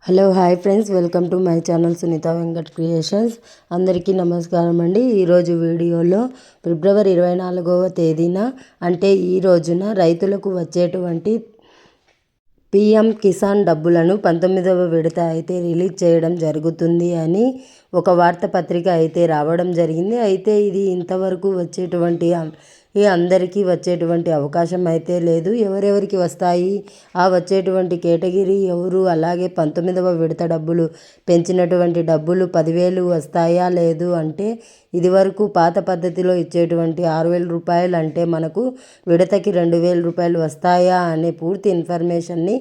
Hello hi friends, welcome to my channel Sunitha Venkat creations. అందరికీ నమస్కారం అండి. ఈరోజు వీడియోలో ఫిబ్రవరి 24వ తేదీన అంటే ఈ రోజున రైతులకు వచ్చేటువంటి పిఎం కిసాన్ డబ్బులను 19వ విడత అయితే రిలీజ్ చేయడం జరుగుతుంది అని ఒక వార్తాపత్రిక అయితే రావడం జరిగింది. అయితే ఇది ఇంతవరకు వచ్చేటువంటి అందరికీ వచ్చేటువంటి అవకాశం అయితే లేదు. ఎవరెవరికి వస్తాయి, ఆ వచ్చేటువంటి కేటగిరీ ఎవరు, అలాగే 19వ విడత డబ్బులు పెంచినటువంటి డబ్బులు 10,000 వస్తాయా లేదు అంటే ఇదివరకు పాత పద్ధతిలో ఇచ్చేటువంటి 6,000 రూపాయలు అంటే మనకు విడతకి 2,000 రూపాయలు వస్తాయా అనే పూర్తి ఇన్ఫర్మేషన్ని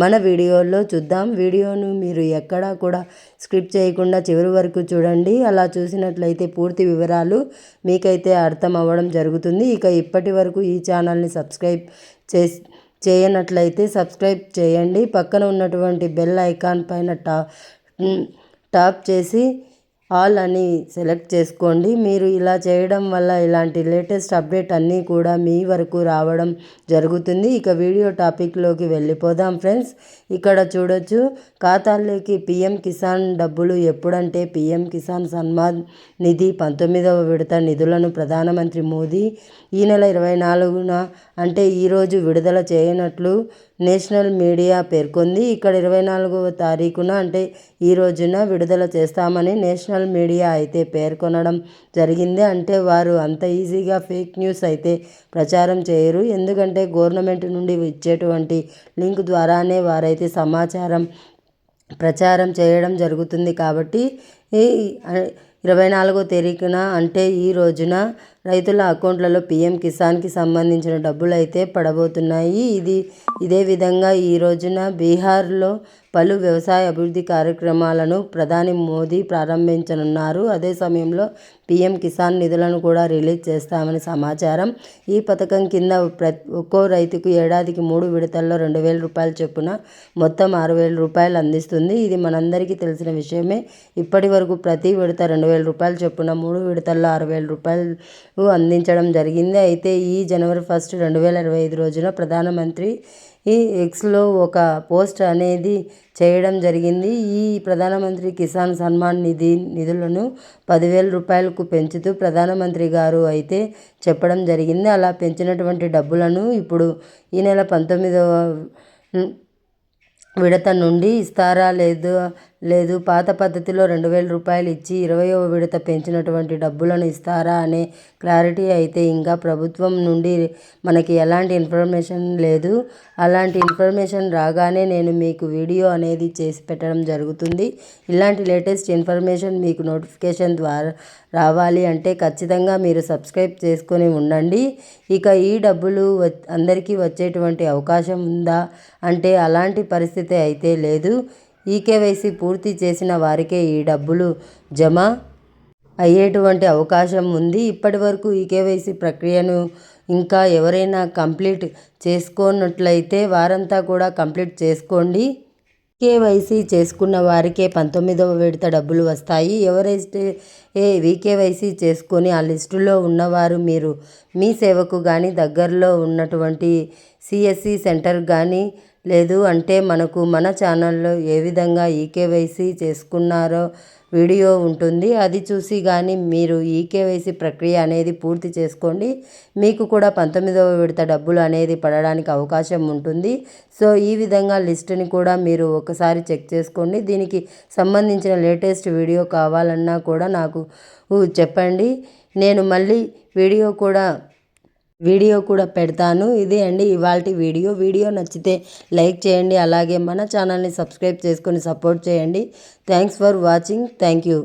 మన వీడియోలో చూద్దాం. వీడియోను మీరు ఎక్కడా కూడా స్కిప్ చేయకుండా చివరి వరకు చూడండి. అలా చూసినట్లయితే పూర్తి వివరాలు మీకైతే అర్థం అవ్వడం జరుగుతుంది. ఇక ఇప్పటి వరకు ఈ ఛానల్ని సబ్స్క్రైబ్ చేయనట్లయితే సబ్స్క్రైబ్ చేయండి. పక్కన ఉన్నటువంటి బెల్ ఐకాన్ పైన టాప్ చేసి ఆల్ అని సెలెక్ట్ చేసుకోండి. మీరు ఇలా చేయడం వల్ల ఇలాంటి లేటెస్ట్ అప్డేట్ అన్నీ కూడా మీ వరకు రావడం జరుగుతుంది. ఇక వీడియో టాపిక్లోకి వెళ్ళిపోదాం ఫ్రెండ్స్. ఇక్కడ చూడొచ్చు, ఖాతాల్లోకి పిఎం కిసాన్ డబ్బులు ఎప్పుడంటే పిఎం కిసాన్ సన్మాన్ నిధి 19వ విడత నిధులను ప్రధానమంత్రి మోదీ ఈ నెల 24న అంటే ఈరోజు విడుదల చేయనట్లు నేషనల్ మీడియా పేర్కొంది. ఇక్కడ 24వ తారీఖున అంటే ఈ రోజున విడుదల చేస్తామని నేషనల్ మీడియా అయితే పేర్కొనడం జరిగింది. అంటే వారు అంత ఈజీగా ఫేక్ న్యూస్ అయితే ప్రచారం చేయరు. ఎందుకంటే గవర్నమెంట్ నుండి ఇచ్చేటువంటి లింక్ ద్వారానే వారైతే ప్రచారం చేయడం జరుగుతుంది. కాబట్టి 24వ తారీఖున అంటే ఈ రోజున రైతుల అకౌంట్లలో పిఎం కిసాన్కి సంబంధించిన డబ్బులు అయితే పడబోతున్నాయి. ఇదే విధంగా ఈ రోజున బీహార్లో పలు వ్యవసాయ అభివృద్ధి కార్యక్రమాలను ప్రధాని మోదీ ప్రారంభించనున్నారు. అదే సమయంలో పిఎం కిసాన్ నిధులను కూడా రిలీజ్ చేస్తామని సమాచారం. ఈ పథకం కింద ఒక్కో రైతుకు ఏడాదికి 3 విడతల్లో 2,000 రూపాయల చొప్పున మొత్తం 6,000 రూపాయలు అందిస్తుంది. ఇది మనందరికీ తెలిసిన విషయమే. ఇప్పటి వరకు ప్రతి విడత 2,000 రూపాయల చొప్పున 3 విడతల్లో 6,000 రూపాయలు అందించడం జరిగింది. అయితే ఈ జనవరి 1, 2025 రోజున ప్రధానమంత్రి ఎక్స్లో ఒక పోస్ట్ అనేది చేయడం జరిగింది. ఈ ప్రధానమంత్రి కిసాన్ సన్మాన్ నిధులను 10,000 రూపాయలకు పెంచుతూ ప్రధానమంత్రి గారు అయితే చెప్పడం జరిగింది. అలా పెంచినటువంటి డబ్బులను ఇప్పుడు ఈ నెల 19వ విడత నుండి ఇస్తారా లేదు పాత పద్ధతిలో 2,000 రూపాయలు ఇచ్చి 20వ విడత పెంచినటువంటి డబ్బులను ఇస్తారా అనే క్లారిటీ అయితే ఇంకా ప్రభుత్వం నుండి మనకి ఎలాంటి ఇన్ఫర్మేషన్ లేదు. అలాంటి ఇన్ఫర్మేషన్ రాగానే నేను మీకు వీడియో అనేది చేసి పెట్టడం జరుగుతుంది. ఇలాంటి లేటెస్ట్ ఇన్ఫర్మేషన్ మీకు నోటిఫికేషన్ ద్వారా రావాలి అంటే ఖచ్చితంగా మీరు సబ్స్క్రైబ్ చేసుకొని ఉండండి. ఇక ఈ డబ్బులు అందరికీ వచ్చేటువంటి అవకాశం ఉందా అంటే అలాంటి పరిస్థితి అయితే లేదు. ఈకేవైసీ పూర్తి చేసిన వారికే ఈ డబ్బులు జమ అయ్యేటువంటి అవకాశం ఉంది. ఇప్పటి వరకు ఈకేవైసీ ప్రక్రియను ఇంకా ఎవరైనా కంప్లీట్ చేసుకోనట్లయితే వారంతా కూడా కంప్లీట్ చేసుకోండి. కేవైసీ చేసుకున్న వారికే 19వ విడత డబ్బులు వస్తాయి. ఎవరైతే వీకేవైసీ చేసుకొని ఆ లిస్టులో ఉన్నవారు మీరు మీ సేవకు కానీ దగ్గరలో ఉన్నటువంటి సిఎస్సి సెంటర్ కానీ లేదు అంటే మన ఛానల్లో ఏ విధంగా ఈకేవైసీ చేసుకున్నారో వీడియో ఉంటుంది. అది చూసి కానీ మీరు ఈకేవైసీ ప్రక్రియ అనేది పూర్తి చేసుకోండి. మీకు కూడా 19వ విడత డబ్బులు అనేది పడడానికి అవకాశం ఉంటుంది. సో ఈ విధంగా లిస్టుని కూడా మీరు ఒకసారి చెక్ చేసుకోండి. దీనికి సంబంధించిన లేటెస్ట్ వీడియో కావాలన్నా కూడా నాకు చెప్పండి. నేను మళ్ళీ వీడియో కూడా పెడతాను. ఇదే అండి ఇవాల్టి వీడియో నచ్చితే లైక్ చేయండి. అలాగే మన ఛానల్ని సబ్స్క్రైబ్ చేసుకొని సపోర్ట్ చేయండి. Thanks for watching. Thank you.